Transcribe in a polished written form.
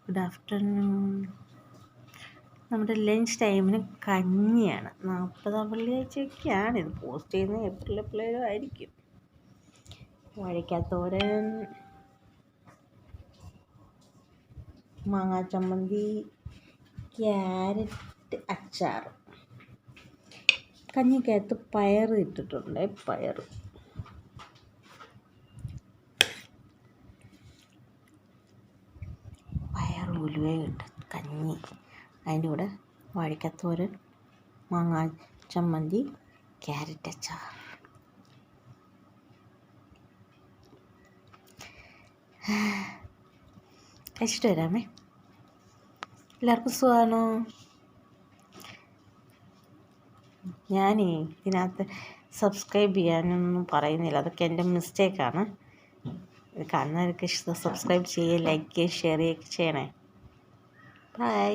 Good afternoon. നമ്മുടെ lunch ടൈമിന് കഞ്ഞിയാണ്. 40-ാം വെള്ളിയാഴ്ചയൊക്കെയാണ് ഇത് പോസ്റ്റ് ചെയ്യുന്നത്. എപ്പോഴും ആയിരിക്കും. വാഴയ്ക്കാത്തോരൻ, മാങ്ങാ ചമ്മന്തി, ക്യാരറ്റ് അച്ചാർ. കഞ്ഞിക്കകത്ത് പയർ ഇട്ടിട്ടുണ്ട്. പയർ ഉലുവയിട്ട് കഞ്ഞി. അതിൻ്റെ കൂടെ വാഴയ്ക്കാത്തോരൻ, മാങ്ങാ ചമ്മന്തി, ക്യാരറ്റ് അച്ചാർ. കഴിച്ചിട്ട് വരാമേ. എല്ലാവർക്കും സുഖമാണോ? ഞാനേ ഇതിനകത്ത് സബ്സ്ക്രൈബ് ചെയ്യാനൊന്നും പറയുന്നില്ല. അതൊക്കെ എൻ്റെ മിസ്റ്റേക്കാണ്. ഇത് കാണുന്നവർക്ക് സബ്സ്ക്രൈബ് ചെയ്യുക, ലൈക്ക് ചെയ്യുക, ഷെയർ ചെയ്യുക ചെയ്യണേ. ബൈ.